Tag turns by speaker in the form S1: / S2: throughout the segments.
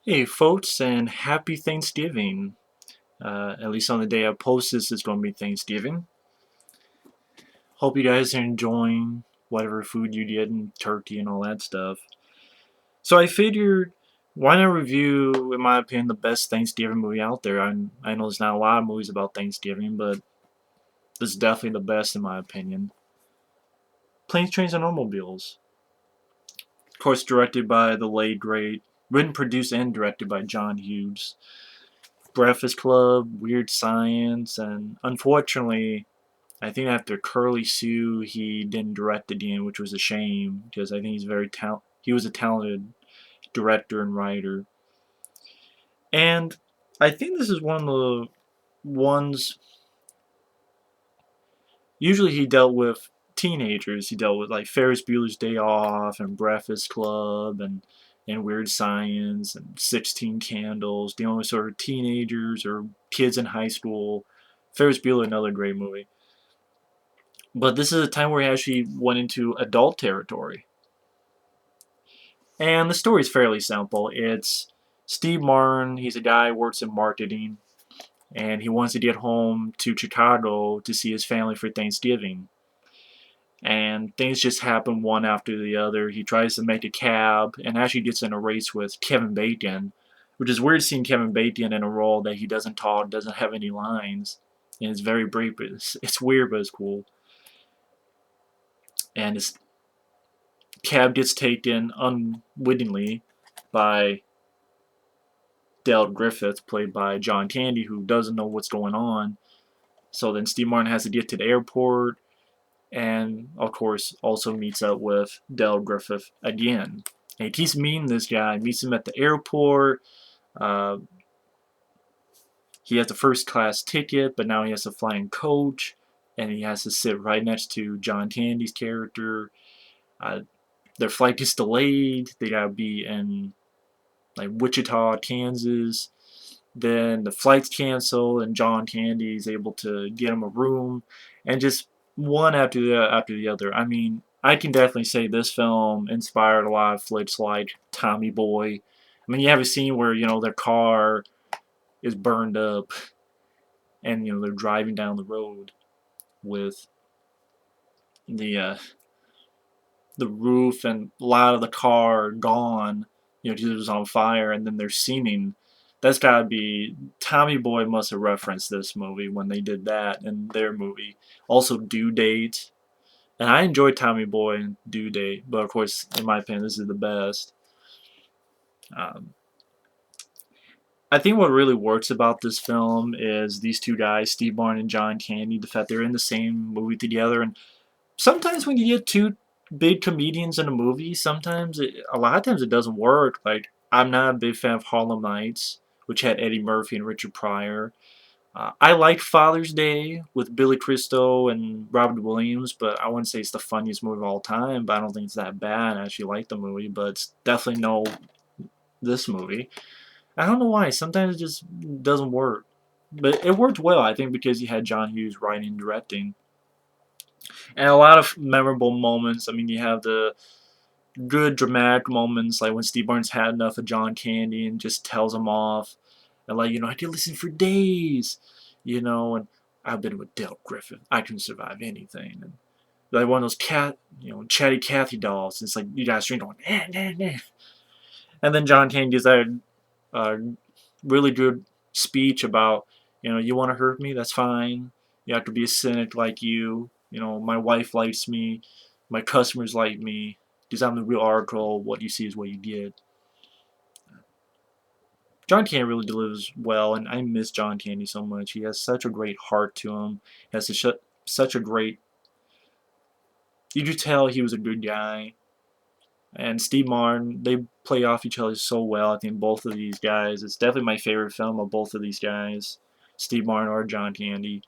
S1: Hey folks, and happy Thanksgiving. At least on the day I post this, it's going to be Thanksgiving. Hope you guys are enjoying whatever food you did and turkey and all that stuff. So I figured, why not review, in my opinion, the best Thanksgiving movie out there? I know there's not a lot of movies about Thanksgiving, but this is definitely the best in my opinion. Planes, Trains, and Automobiles. Of course, directed by the late great, written, produced, and directed by John Hughes. Breakfast Club, Weird Science, and unfortunately, I think after Curly Sue, he didn't direct again, which was a shame because I think he was a talented director and writer. And I think this is one of the ones. Usually, he dealt with teenagers. He dealt with like Ferris Bueller's Day Off and Breakfast Club and Weird Science and 16 Candles, dealing with sort of teenagers or kids in high school. Ferris Bueller, another great movie. But this is a time where he actually went into adult territory. And the story's fairly simple. It's Steve Martin, he's a guy who works in marketing, and he wants to get home to Chicago to see his family for Thanksgiving. And things just happen one after the other. He tries to make a cab and actually gets in a race with Kevin Bacon, which is weird seeing Kevin Bacon in a role that he doesn't talk, doesn't have any lines, and it's very brief. But it's weird, but it's cool. And his cab gets taken unwittingly by Dale Griffith, played by John Candy, who doesn't know what's going on. So then Steve Martin has to get to the airport, and of course also meets up with Dale Griffith again. And he keeps meeting this guy, meets him at the airport. Uh, he has a first class ticket, but now he has to fly in coach, and he has to sit right next to John Candy's character. Uh, their flight gets delayed. They gotta be in like Wichita, Kansas. Then the flight's canceled, and John Candy is able to get him a room, and just one after the other. I mean, I can definitely say this film inspired a lot of flicks like Tommy Boy. I mean, you have a scene where their car is burned up, and they're driving down the road with the roof and a lot of the car gone, because it was on fire, and then they're singing. That's gotta be Tommy Boy must have referenced this movie when they did that in their movie. Also, Due Date, and I enjoyed Tommy Boy and Due Date, but of course, in my opinion, this is the best. Um, I think what really works about this film is these two guys, Steve Martin and John Candy, the fact they're in the same movie together, and sometimes when you get two big comedians in a movie, a lot of times it doesn't work. Like, I'm not a big fan of Harlem Nights, which had Eddie Murphy and Richard Pryor. I like Father's Day with Billy Crystal and Robert Williams, but I wouldn't say it's the funniest movie of all time. But I don't think it's that bad. I actually like the movie, but it's definitely no this movie. I don't know why. Sometimes it just doesn't work. But it worked well, I think, because you had John Hughes writing and directing. And a lot of memorable moments. I mean, you have the good dramatic moments, like when Steve Barnes had enough of John Candy and just tells him off. And like, I could listen for days, and I've been with Dale Griffith. I can survive anything. And like one of those chatty Cathy dolls. It's like you guys string going, nah, nah, nah. And then John Candy gives that really good speech about, you want to hurt me? That's fine. You have to be a cynic like you. My wife likes me. My customers like me. Because I'm the real article. What you see is what you get. John Candy really delivers well, and I miss John Candy so much. He has such a great heart to him. He has such a great. You could tell he was a good guy. And Steve Martin, they play off each other so well. I think both of these guys. It's definitely my favorite film of both of these guys, Steve Martin or John Candy.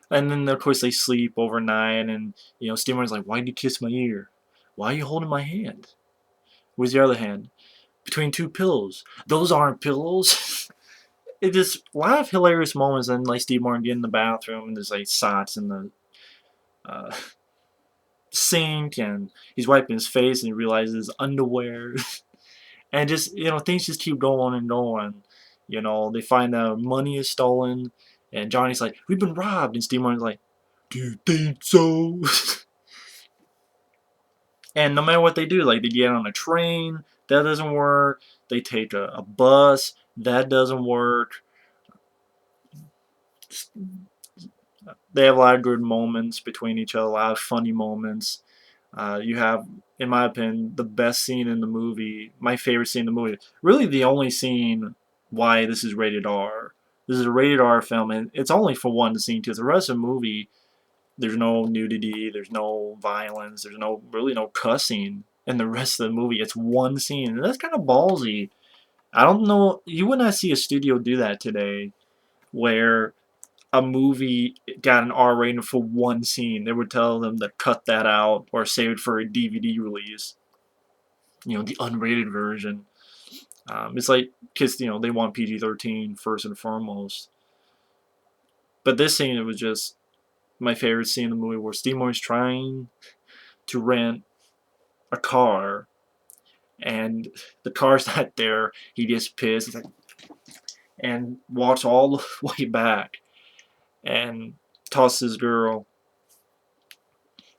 S1: And then of course they sleep overnight, and Steve Martin's like, "Why did you kiss my ear? Why are you holding my hand? Where's your other hand? Between two pillows. Those aren't pillows." It just a lot of hilarious moments, and like Steve Martin get in the bathroom and there's like socks in the uh, sink, and he's wiping his face and he realizes his underwear. And just, things just keep going and going. They find out money is stolen, and Johnny's like, we've been robbed, and Steve Martin's like, do you think so? And no matter what they do, like they get on a train, that doesn't work. They take a bus, that doesn't work. They have a lot of good moments between each other, a lot of funny moments. You have, in my opinion, the best scene in the movie, my favorite scene in the movie. Really the only scene why this is rated R. This is a rated R film, and it's only for one scene, because the rest of the movie, there's no nudity, there's no violence, there's really no cussing in the rest of the movie. It's one scene, and that's kind of ballsy. I don't know, you would not see a studio do that today, where a movie got an R rating for one scene. They would tell them to cut that out or save it for a DVD release. The unrated version. It's like, because, they want PG-13 first and foremost. But this scene, it was just my favorite scene in the movie, where Steve Martin's trying to rent a car, and the car's not there. He gets pissed and walks all the way back and tosses his girl,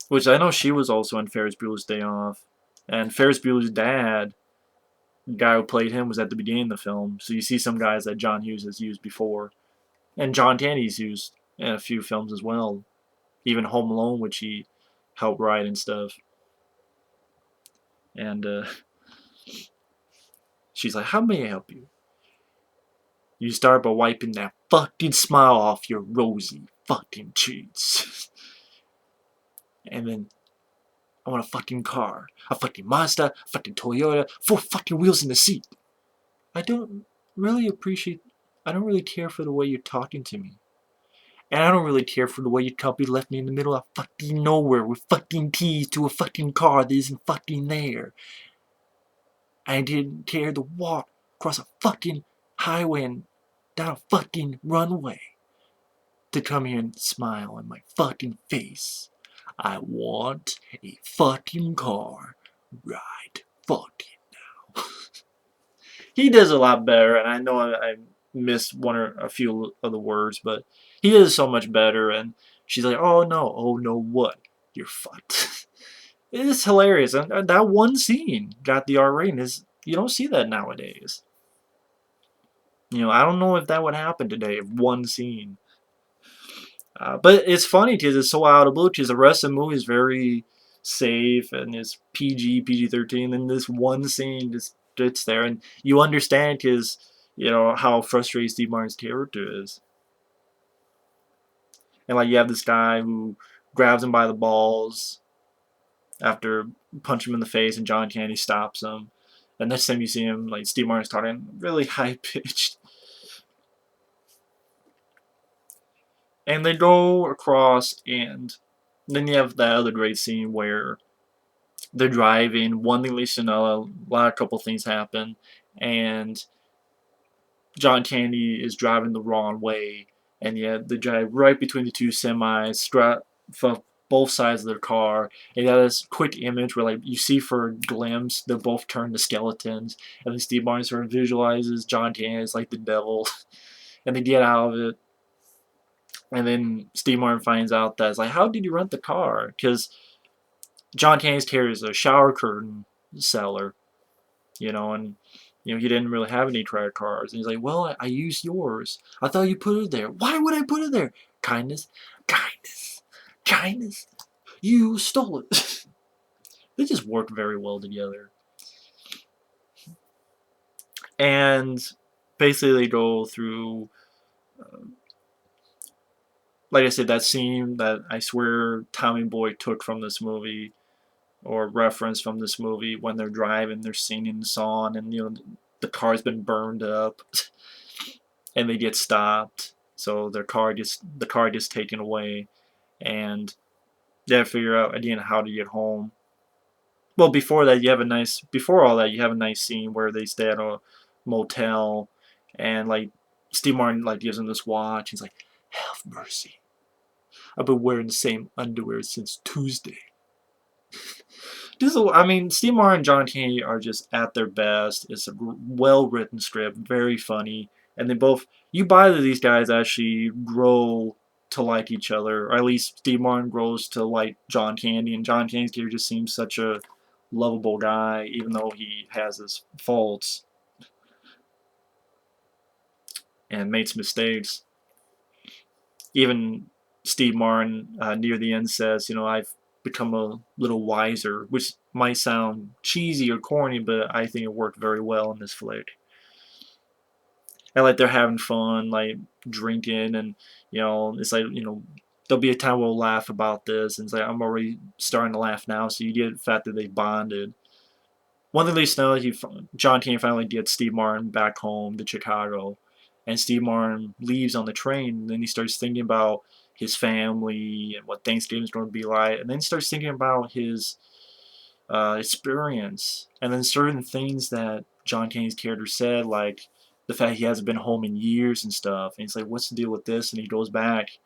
S1: which I know she was also in Ferris Bueller's Day Off. And Ferris Bueller's dad, the guy who played him, was at the beginning of the film. So you see some guys that John Hughes has used before. And John Candy's used in a few films as well. Even Home Alone, which he helped write and stuff. And she's like, how may I help you? You start by wiping that fucking smile off your rosy fucking cheeks. And then, I want a fucking car. A fucking Mazda, a fucking Toyota, 4 fucking wheels in the seat. I don't really care for the way you're talking to me. And I don't really care for the way your company left me in the middle of fucking nowhere with fucking keys to a fucking car that isn't fucking there. I didn't care to walk across a fucking highway and down a fucking runway to come here and smile in my fucking face. I want a fucking car right fucking now. He does a lot better, and I know I missed one or a few of the words, but he does so much better. And she's like, oh no, what? You're fucked. It is hilarious, and that one scene got the R rating. You don't see that nowadays. I don't know if that would happen today, if one scene. But it's funny because it's so out of blue, because the rest of the movie is very safe and it's PG-13, and this one scene just sits there, and you understand because, how frustrated Steve Martin's character is. And like, you have this guy who grabs him by the balls after punching him in the face, and John Candy stops him. And next time you see him, like, Steve Martin's talking really high-pitched. And they go across, and then you have that other great scene where they're driving, one thing leads to another, a couple things happen, and John Candy is driving the wrong way, and yet they drive right between the two semis, from both sides of their car. And you got this quick image where, like, you see for a glimpse they're both turned to skeletons, and then Steve Martin sort of visualizes John Candy as like the devil, and they get out of it. And then Steve Martin finds out that it's like, how did you rent the car? Because John Candy's carries a shower curtain seller, and he didn't really have any credit cards. And he's like, well, I used yours. I thought you put it there. Why would I put it there? Kindness, kindness, kindness. You stole it. They just work very well together. And basically they go through, like I said, that scene that I swear Tommy Boy took from this movie, or reference from this movie, when they're driving, they're singing the song, and the car's been burned up, and they get stopped, so the car gets taken away, and they have to figure out again how to get home. Well, before all that, you have a nice scene where they stay at a motel, and like Steve Martin like gives him this watch. He's like, "Have mercy, I've been wearing the same underwear since Tuesday." I mean, Steve Martin and John Candy are just at their best. It's a well-written script, very funny, and they both, you buy that these guys actually grow to like each other, or at least Steve Martin grows to like John Candy, and John Candy's character just seems such a lovable guy, even though he has his faults and makes mistakes. Even Steve Martin near the end says, I've become a little wiser, which might sound cheesy or corny, but I think it worked very well in this flick. And like they're having fun, like drinking, and it's like there'll be a time we'll laugh about this, and it's like I'm already starting to laugh now. So you get the fact that they bonded. One thing they know, John Candy finally gets Steve Martin back home to Chicago, and Steve Martin leaves on the train. And then he starts thinking about his family and what Thanksgiving's going to be like, and then he starts thinking about his experience, and then certain things that John Candy's character said, like the fact he hasn't been home in years and stuff. And he's like, "What's the deal with this?" And he goes back,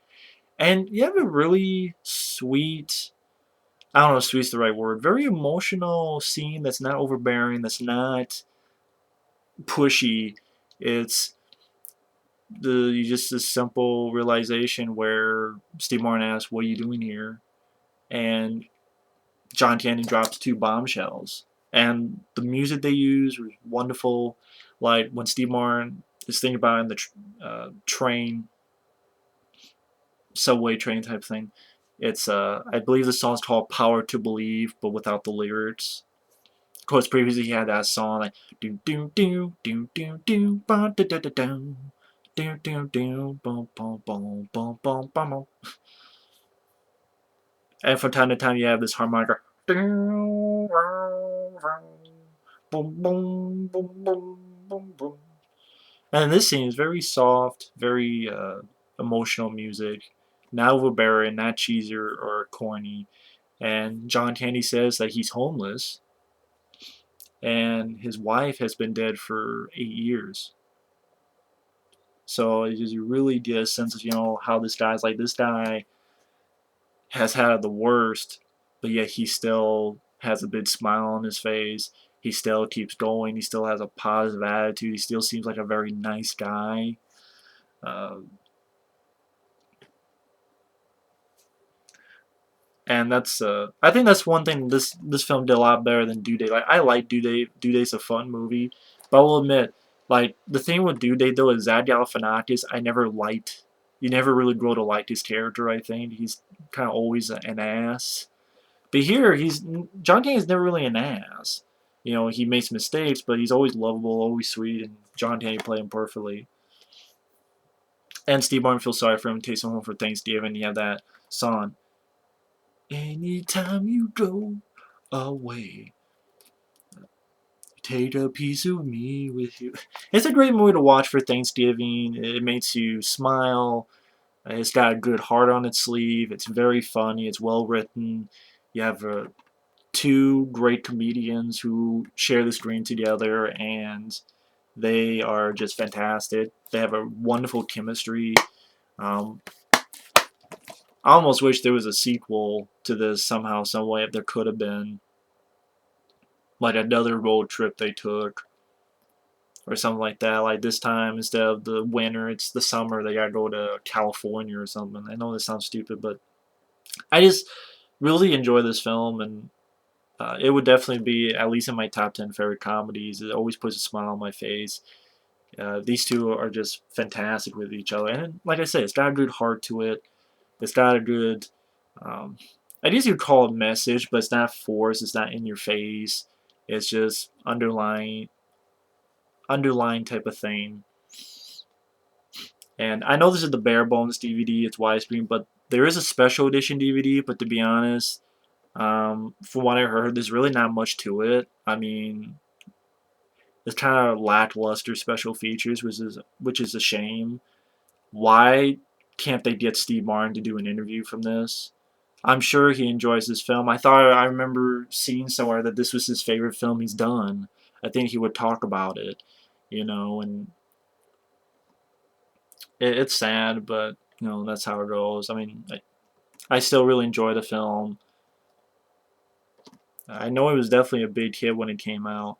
S1: and you have a really sweet, I don't know if sweet's the right word, very emotional scene that's not overbearing, that's not pushy. It's just this simple realization where Steve Martin asks, "What are you doing here?" And John Candy drops two bombshells. And the music they use was wonderful. Like when Steve Martin is thinking about it in the train, subway train type thing. It's I believe the song's called "Power to Believe," but without the lyrics. Of course, previously he had that song like do do do do do do ba da da da do do do do boom boom boom boom boom boom. And from time to time you have this harmonica. Boom boom boom boom boom boom. And this scene is very soft, very emotional music, not overbearing, not cheesy or corny. And John Candy says that he's homeless, and his wife has been dead for 8 years. So you really get a sense of how this guy's like. This guy has had the worst, but yet he still has a big smile on his face. He still keeps going. He still has a positive attitude. He still seems like a very nice guy. Uh, and that's I think that's one thing this film did a lot better than Due Date. Like I like Due Date. Due Date's a fun movie, but I will admit, like the thing with Due Date though is Zach Galifianakis. I never liked. You never really grow to like his character. I think he's kind of always an ass. But here, John Candy's never really an ass. He makes mistakes, but he's always lovable, always sweet, and John Candy played him perfectly. And Steve Martin feels sorry for him, takes him home for Thanksgiving. You have that song, "Anytime you go away, take a piece of me with you." It's a great movie to watch for Thanksgiving. It makes you smile. It's got a good heart on its sleeve. It's very funny. It's well written. You have two great comedians who share the screen together, and they are just fantastic. They have a wonderful chemistry. Um, I almost wish there was a sequel to this somehow, some way. If there could have been, like another road trip they took, or something like that. Like this time, instead of the winter, it's the summer. They gotta go to California or something. I know this sounds stupid, but I just really enjoy this film, and it would definitely be at least in my top 10 favorite comedies. It always puts a smile on my face. These two are just fantastic with each other, and like I said, it's got a good heart to it. It's got a good, um, I guess you'd call it message, but it's not forced. It's not in your face. It's just underlying type of thing. And I know this is the bare bones DVD. It's widescreen, but there is a special edition DVD. But to be honest, from what I heard, there's really not much to it. I mean, it's kind of lackluster special features, which is a shame. Why can't they get Steve Martin to do an interview from this? I'm sure he enjoys this film. I remember seeing somewhere that this was his favorite film he's done. I think he would talk about it, and it's sad, but that's how it goes. I mean, I still really enjoy the film. I know it was definitely a big hit when it came out.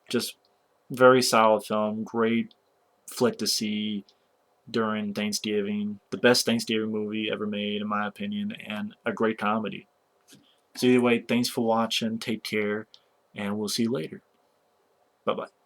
S1: Just very solid film, great flick to see during Thanksgiving. The best Thanksgiving movie ever made, in my opinion, and a great comedy. So either way, thanks for watching. Take care, and we'll see you later. Bye bye.